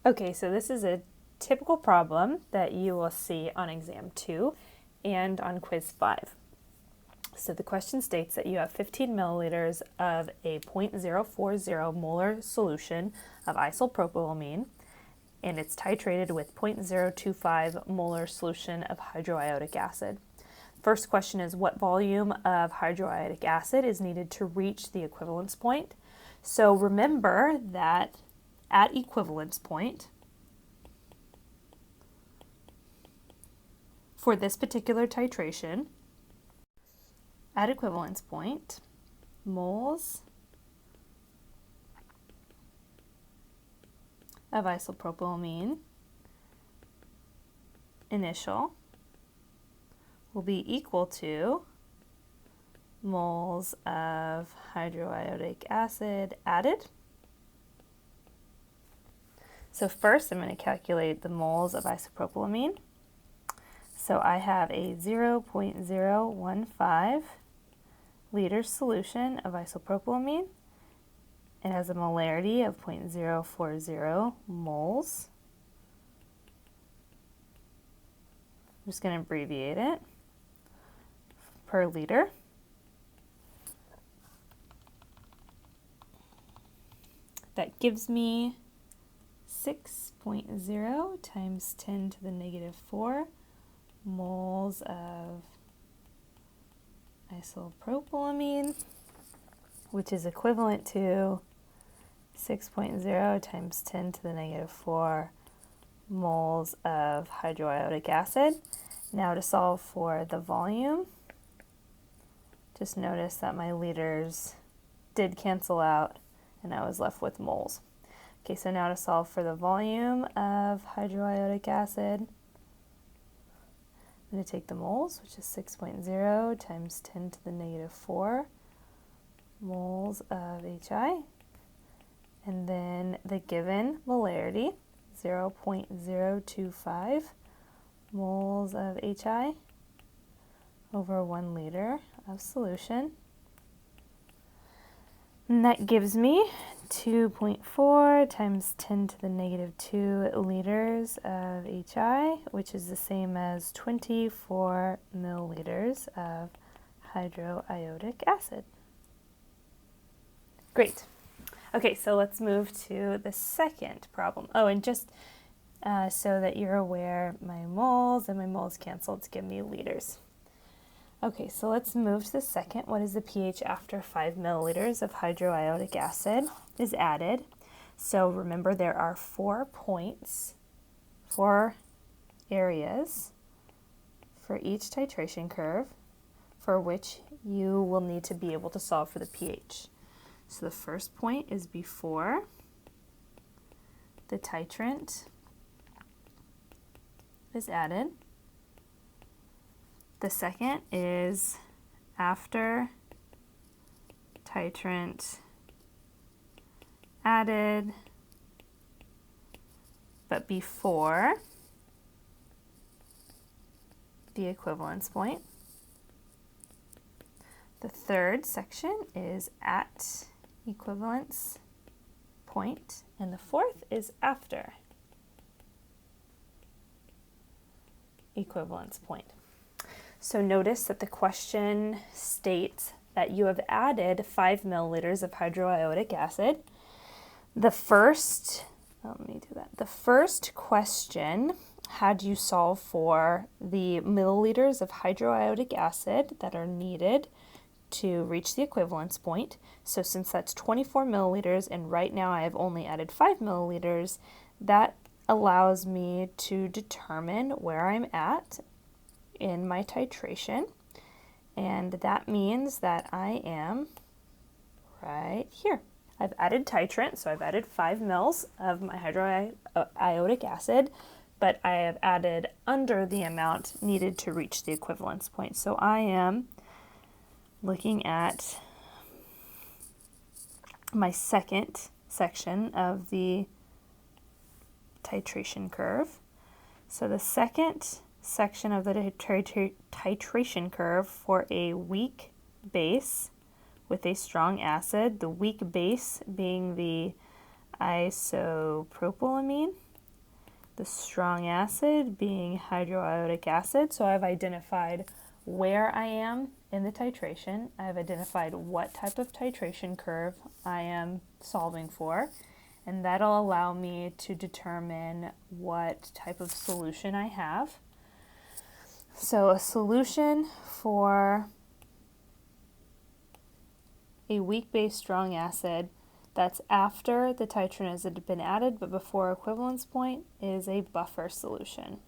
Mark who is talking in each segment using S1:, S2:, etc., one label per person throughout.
S1: Okay, so this is a typical problem that you will see on exam 2 and on quiz 5. So the question states that you have 15 milliliters of a 0.040 molar solution of isopropylamine, and it's titrated with 0.025 molar solution of hydroiodic acid. First question is, what volume of hydroiodic acid is needed to reach the equivalence point? So remember that at equivalence point, for this particular titration, at equivalence point, moles of isopropylamine initial will be equal to moles of hydroiodic acid added. So first I'm going to calculate the moles of isopropylamine. So I have a 0.015 liter solution of isopropylamine. It has a molarity of 0.040 moles. I'm just going to abbreviate it per liter. That gives me 6.0 times 10 to the negative 4 moles of isopropylamine, which is equivalent to 6.0 times 10 to the negative 4 moles of hydroiodic acid. Now to solve for the volume, just notice that my liters did cancel out and I was left with moles. Okay, so now to solve for the volume of hydroiodic acid, I'm going to take the moles, which is 6.0 times 10 to the negative 4 moles of HI, and then the given molarity, 0.025 moles of HI over 1 liter of solution. And that gives me 2.4 times 10 to the negative 2 liters of HI, which is the same as 24 milliliters of hydroiodic acid. Great. Okay, so let's move to the second problem. Oh, and just so that you're aware, my moles and my moles canceled to give me liters. Okay, so let's move to the second. What is the pH after 5 milliliters of hydroiodic acid is added? So remember, there are 4 points, 4 areas for each titration curve for which you will need to be able to solve for the pH. So the first point is before the titrant is added. The second is after titrant added, but before the equivalence point. The third section is at equivalence point, and the fourth is after equivalence point. So notice that the question states that you have added 5 milliliters of hydroiodic acid. The first question had you solve for the milliliters of hydroiodic acid that are needed to reach the equivalence point. So since that's 24 milliliters and right now I have only added 5 milliliters, that allows me to determine where I'm at in my titration, and that means that I am right here. I've added titrant, so I've added 5 mils of my hydroiodic acid, but I have added under the amount needed to reach the equivalence point. So I am looking at my second section of the titration curve. So the second section of the titration curve for a weak base with a strong acid, the weak base being the isopropylamine, the strong acid being hydroiodic acid. So I've identified where I am in the titration. I've identified what type of titration curve I am solving for, and that'll allow me to determine what type of solution I have. So a solution for a weak base strong acid that's after the titrant has been added but before equivalence point is a buffer solution.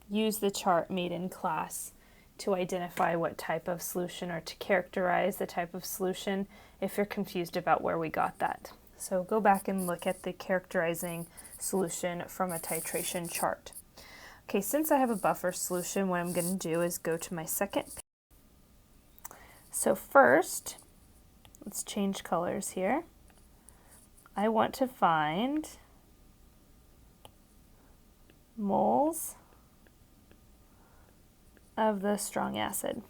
S1: Use the chart made in class to identify what type of solution or to characterize the type of solution if you're confused about where we got that. So go back and look at the characterizing solution from a titration chart. Okay, since I have a buffer solution, what I'm going to do is go to my second page. So first, let's change colors here. I want to find moles of the strong acid.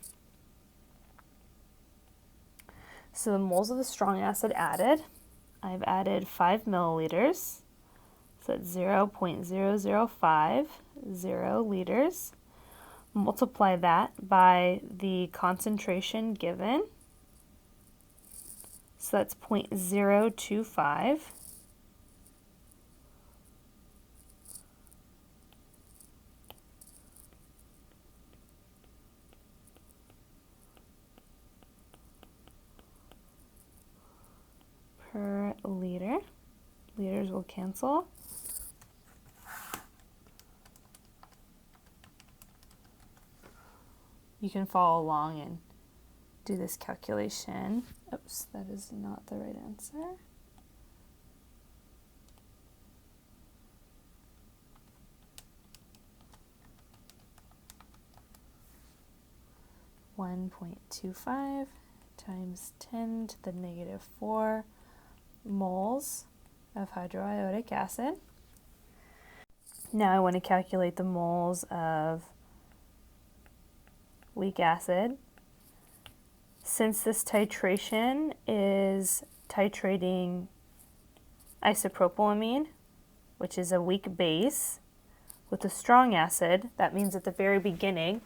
S1: So the moles of the strong acid added, I've added 5 milliliters, so that's 0.0050 liters. Multiply that by the concentration given, so that's 0.025. Per liter. Liters will cancel. You can follow along and do this calculation. Oops, that is not the right answer. (1.25) times 10 to the negative 4 moles of hydroiodic acid. Now I want to calculate the moles of weak acid. Since this titration is titrating isopropylamine, which is a weak base, with a strong acid, that means at the very beginning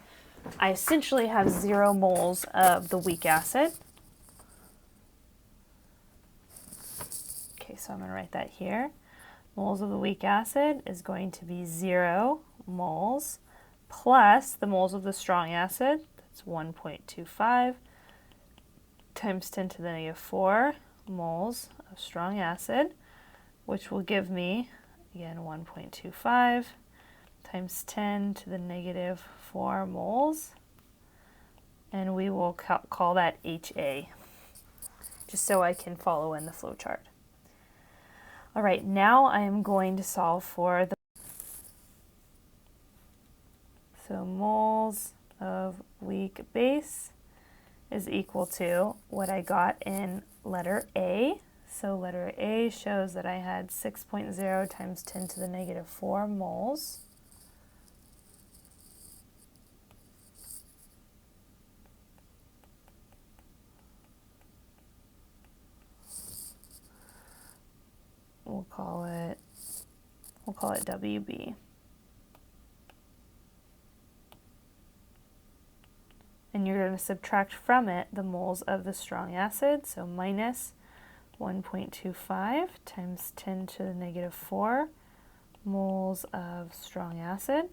S1: I essentially have 0 moles of the weak acid. Okay, so I'm going to write that here. Moles of the weak acid is going to be 0 moles plus the moles of the strong acid, that's 1.25, times 10 to the negative 4 moles of strong acid, which will give me, again, 1.25 times 10 to the negative 4 moles, and we will call that HA, just so I can follow in the flow chart. All right, now I am going to solve for the moles of weak base is equal to what I got in letter A. So letter A shows that I had 6.0 times 10 to the negative 4 moles. We'll call it WB. And you're going to subtract from it the moles of the strong acid, so minus 1.25 times 10 to the negative 4 moles of strong acid.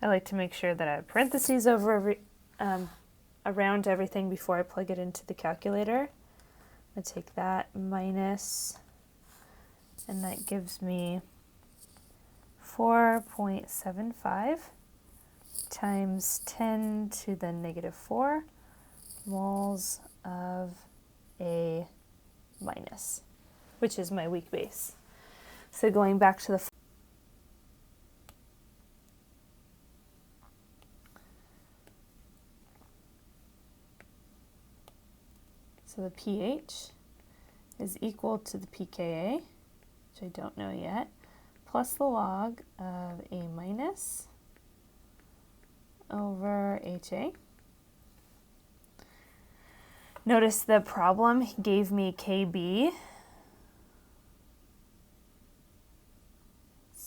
S1: I like to make sure that I have parentheses over around everything before I plug it into the calculator. I'm going to take that minus, and that gives me 4.75 times 10 to the negative 4 moles of A minus, which is my weak base. So going back to the so the pH is equal to the pKa, which I don't know yet, plus the log of A minus over HA. Notice the problem gave me Kb,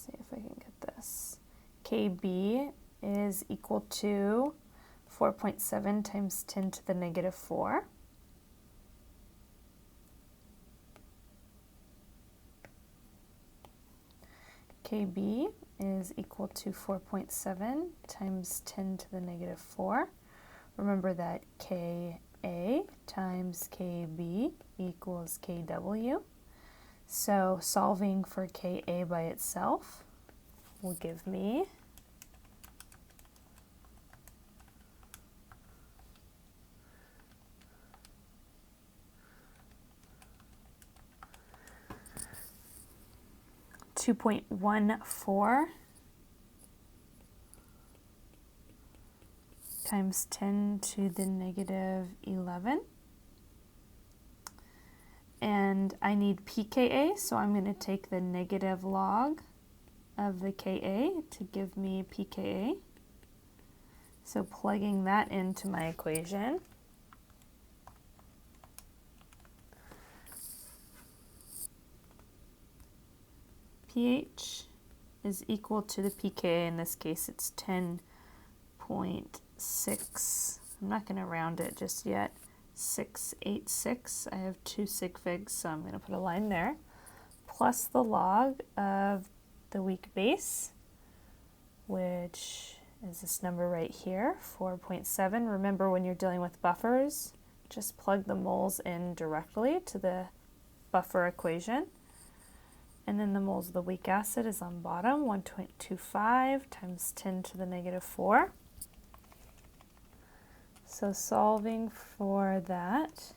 S1: see if I can get this. Kb is equal to 4.7 times 10 to the negative 4. Kb is equal to 4.7 times 10 to the negative 4. Remember that Ka times Kb equals Kw. So solving for Ka by itself will give me 2.14 times 10 to the negative 11. And I need pKa, so I'm going to take the negative log of the Ka to give me pKa. So plugging that into my equation, pH is equal to the pKa. In this case, it's 10.6. I'm not going to round it just yet. 686. I have 2 sig figs, so I'm going to put a line there. Plus the log of the weak base, which is this number right here, 4.7. Remember, when you're dealing with buffers, just plug the moles in directly to the buffer equation. And then the moles of the weak acid is on bottom, 1.25 times 10 to the negative 4. So solving for that,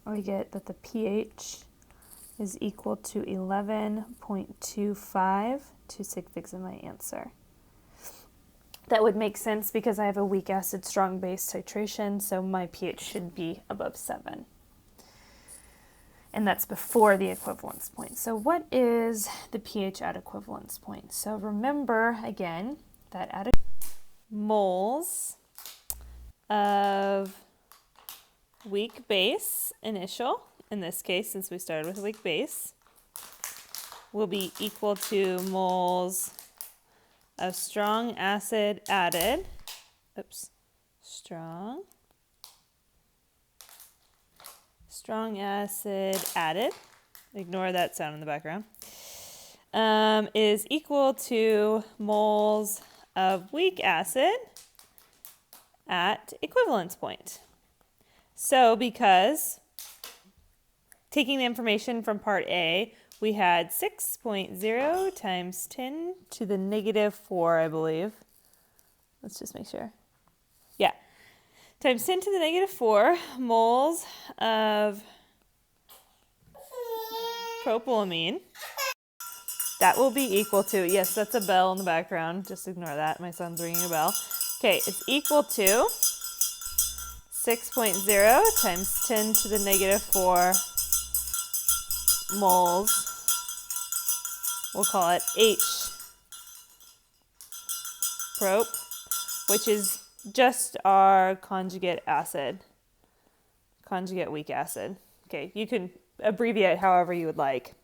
S1: we get that the pH is equal to 11.25, 2 sig figs in my answer. That would make sense because I have a weak acid, strong base titration, so my pH should be above 7. And that's before the equivalence point. So what is the pH at equivalence point? So remember, again, that at moles of weak base initial, in this case, since we started with a weak base, will be equal to moles of strong acid added, strong acid added, ignore that sound in the background, is equal to moles of weak acid at equivalence point. So because taking the information from part A, we had 6.0 times 10 to the negative 4, I believe. Let's just make sure. Yeah. Times 10 to the negative 4 moles of propylamine. That will be equal to, yes, that's a bell in the background. Just ignore that. My son's ringing a bell. Okay, it's equal to 6.0 times 10 to the negative 4 moles. We'll call it H-prop, which is just our conjugate acid, conjugate weak acid. Okay, you can abbreviate however you would like.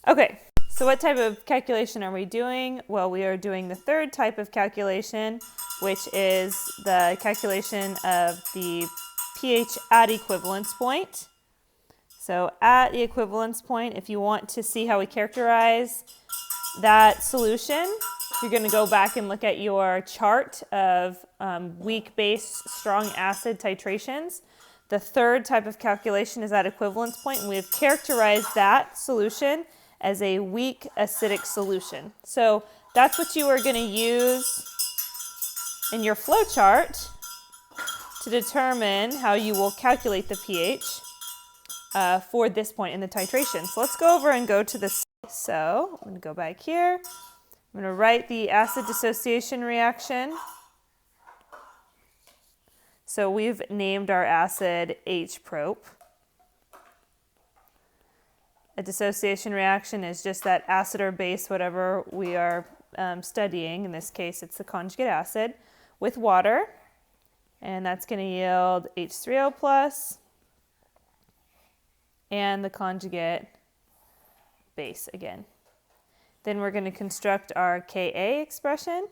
S1: Okay, so what type of calculation are we doing? Well, we are doing the third type of calculation, which is the calculation of the pH at equivalence point. So at the equivalence point, if you want to see how we characterize that solution, you're going to go back and look at your chart of weak base, strong acid titrations. The third type of calculation is at equivalence point, and we have characterized that solution as a weak acidic solution. So that's what you are going to use in your flow chart to determine how you will calculate the pH for this point in the titration. So let's go over and go to this. So I'm going to go back here. I'm going to write the acid dissociation reaction. So we've named our acid H-prop. A dissociation reaction is just that acid or base, whatever we are studying. In this case, it's the conjugate acid with water. And that's going to yield H3O plus and the conjugate base again. Then we're going to construct our Ka expression.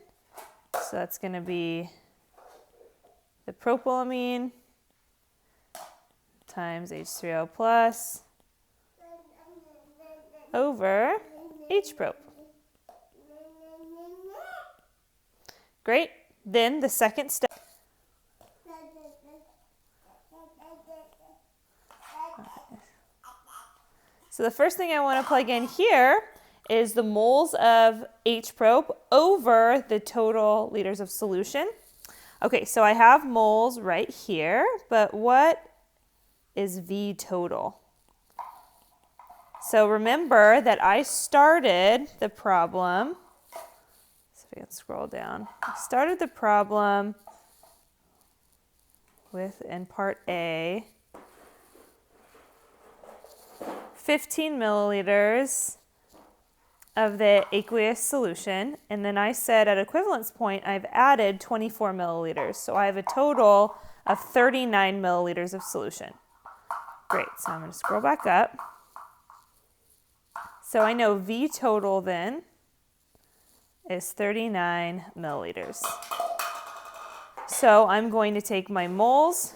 S1: So that's going to be the propylamine times H3O plus over H-prop. Great. Then the second step. So the first thing I want to plug in here is the moles of H-prop over the total liters of solution. Okay, so I have moles right here, but what is V total? So remember that I started the problem, so if I can scroll down, I started the problem with, in part A, 15 milliliters of the aqueous solution, and then I said at equivalence point I've added 24 milliliters, so I have a total of 39 milliliters of solution. Great, so I'm going to scroll back up. So I know V total then is 39 milliliters. So I'm going to take my moles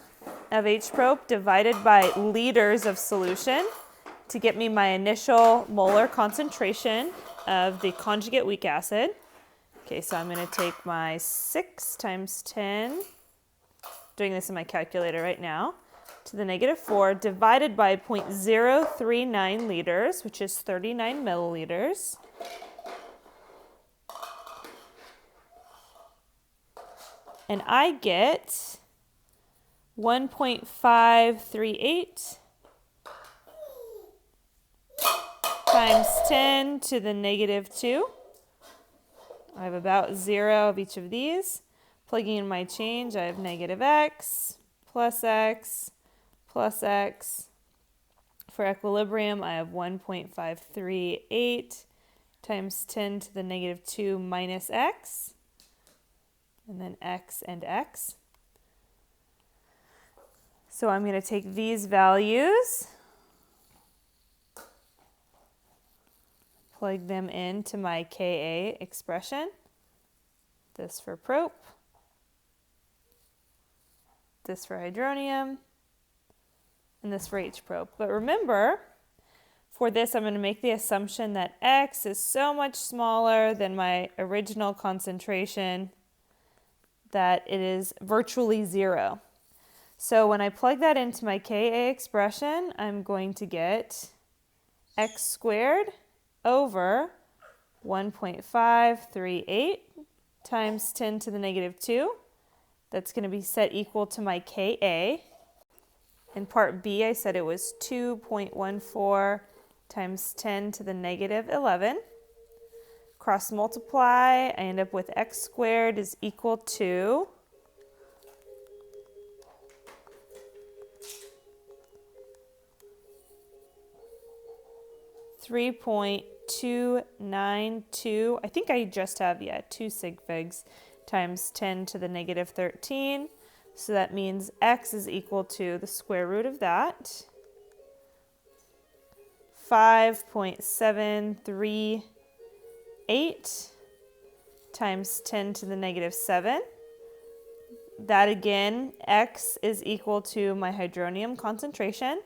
S1: of H-prop divided by liters of solution to get me my initial molar concentration of the conjugate weak acid. Okay, so I'm going to take my 6 times 10, doing this in my calculator right now, to the -4 divided by 0.039 liters, which is 39 milliliters. And I get 1.538 times 10 to the -2. I have about 0 of each of these. Plugging in my change, I have -x plus x plus x. For equilibrium, I have 1.538 times 10 to the -2 minus x, and then x and x. So I'm going to take these values, plug them into my Ka expression. This for prop, this for hydronium, and this for H-prop. But remember, for this I'm going to make the assumption that X is so much smaller than my original concentration that it is virtually 0. So when I plug that into my Ka expression, I'm going to get x squared over 1.538 times 10 to the -2. That's going to be set equal to my Ka. In part B, I said it was 2.14 times 10 to the -11. Cross multiply, I end up with x squared is equal to 3.292, I think I just have, 2 sig figs times 10 to the -13. So that means x is equal to the square root of that, 5.738 times 10 to the -7. That again, x is equal to my hydronium concentration.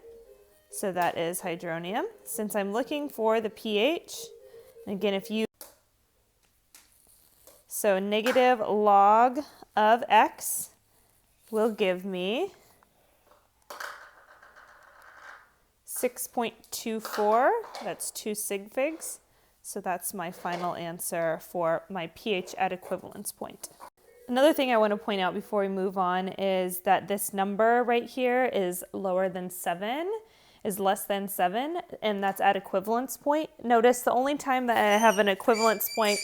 S1: So that is hydronium. Since I'm looking for the pH, and again, so negative log of x will give me 6.24. That's 2 sig figs. So that's my final answer for my pH at equivalence point. Another thing I want to point out before we move on is that this number right here is less than 7, and that's at equivalence point. Notice the only time that I have an equivalence point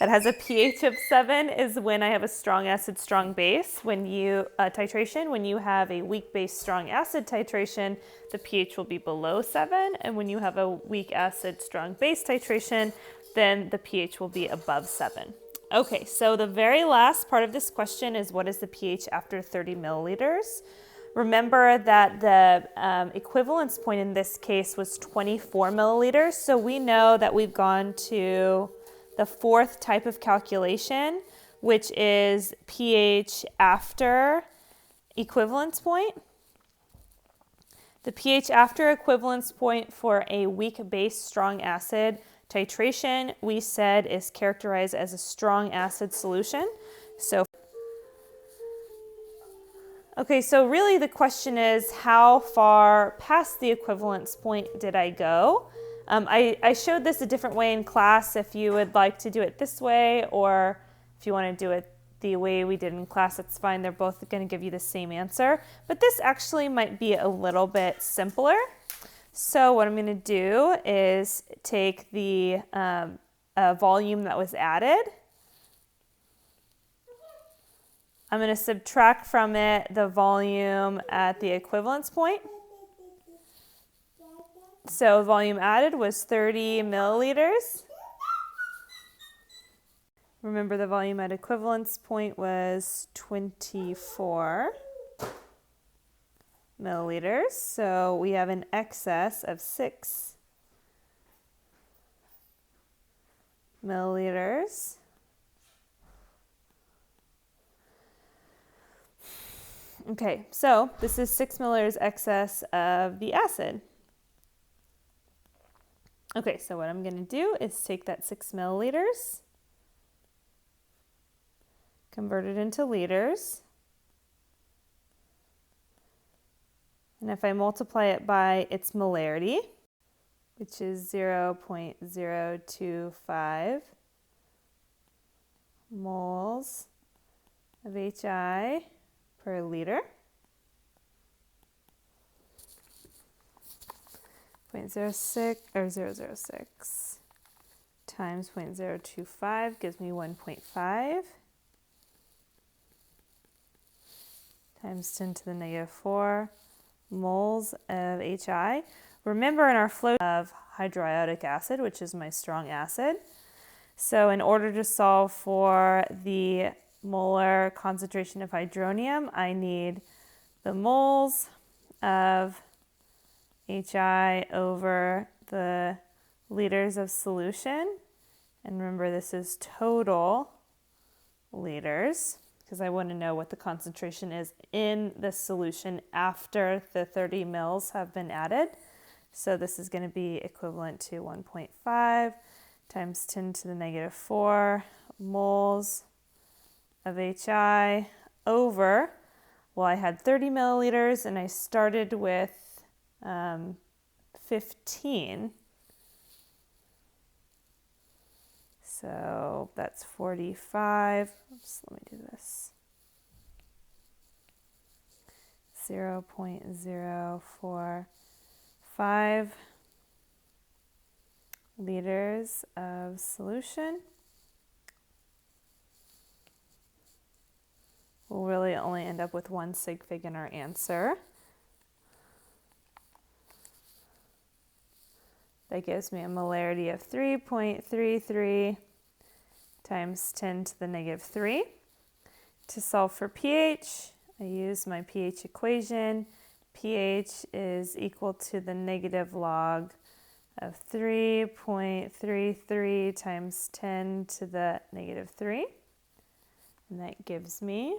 S1: that has a pH of 7 is when I have a strong acid, strong base. When you titration, when you have a weak base, strong acid titration, the pH will be below 7. And when you have a weak acid, strong base titration, then the pH will be above 7. Okay, so the very last part of this question is what is the pH after 30 milliliters? Remember that the equivalence point in this case was 24 milliliters. So we know that we've gone to the fourth type of calculation, which is pH after equivalence point. The pH after equivalence point for a weak base, strong acid titration, we said, is characterized as a strong acid solution. So really the question is, how far past the equivalence point did I go? I showed this a different way in class if you would like to do it this way, or if you want to do it the way we did in class, it's fine. They're both going to give you the same answer. But this actually might be a little bit simpler. So what I'm going to do is take the volume that was added. I'm going to subtract from it the volume at the equivalence point. So volume added was 30 milliliters. Remember, the volume at equivalence point was 24 milliliters. So we have an excess of 6 milliliters. Okay, so this is 6 milliliters excess of the acid. Okay, so what I'm going to do is take that 6 milliliters, convert it into liters, and if I multiply it by its molarity, which is 0.025 moles of HI per liter, 0.06 times 0.025 gives me 1.5 times 10 to the negative 4 moles of HI. Remember, in our flow of hydrolytic acid, which is my strong acid, so in order to solve for the molar concentration of hydronium, I need the moles of HI over the liters of solution. And remember, this is total liters, because I want to know what the concentration is in the solution after the 30 mils have been added. So this is going to be equivalent to 1.5 times 10 to the negative 4 moles of HI over, well, I had 30 milliliters and I started with 15. So that's 45. Oops, let me do this. 0.045 liters of solution. We'll really only end up with 1 sig fig in our answer. That gives me a molarity of 3.33 times 10 to the negative 3. To solve for pH, I use my pH equation. pH is equal to the negative log of 3.33 times 10 to the negative 3. And that gives me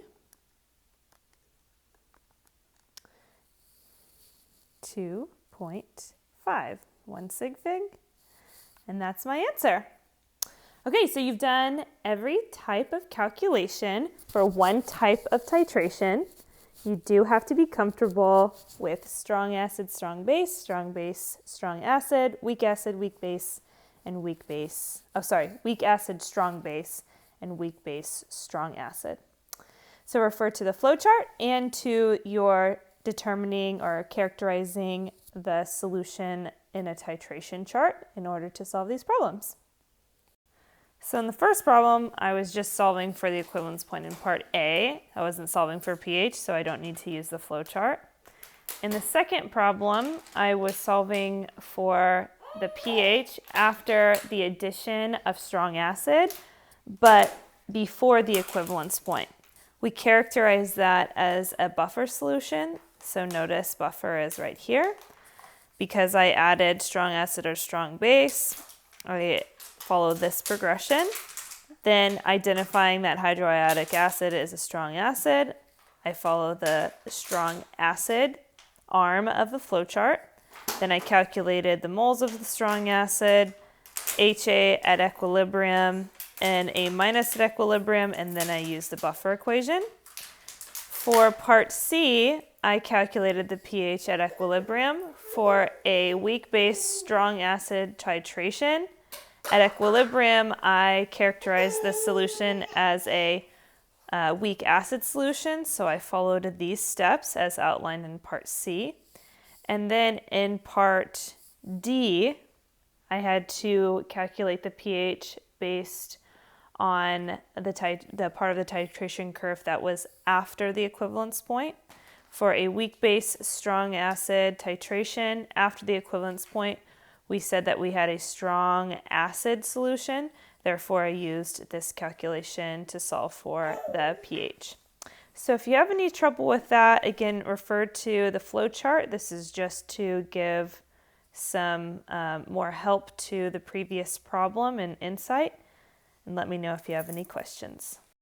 S1: 2.5, 1 sig fig, and that's my answer. Okay, so you've done every type of calculation for one type of titration. You do have to be comfortable with strong acid, strong base, strong acid, weak base, and weak base. Weak acid, strong base, and weak base, strong acid. So refer to the flowchart and to your determining or characterizing the solution in a titration chart in order to solve these problems. So in the first problem, I was just solving for the equivalence point in part A. I wasn't solving for pH, so I don't need to use the flowchart. In the second problem, I was solving for the pH after the addition of strong acid, but before the equivalence point. We characterize that as a buffer solution. So notice buffer is right here. Because I added strong acid or strong base, I follow this progression. Then identifying that hydroiodic acid is a strong acid, I follow the strong acid arm of the flowchart. Then I calculated the moles of the strong acid, HA at equilibrium, and A minus at equilibrium, and then I used the buffer equation. For part C, I calculated the pH at equilibrium for a weak base strong acid titration. At equilibrium, I characterized this solution as a weak acid solution, so I followed these steps as outlined in part C. And then in part D, I had to calculate the pH based on the part of the titration curve that was after the equivalence point. For a weak base strong acid titration after the equivalence point, we said that we had a strong acid solution. Therefore, I used this calculation to solve for the pH. So if you have any trouble with that, again, refer to the flow chart. This is just to give some more help to the previous problem and insight. And let me know if you have any questions.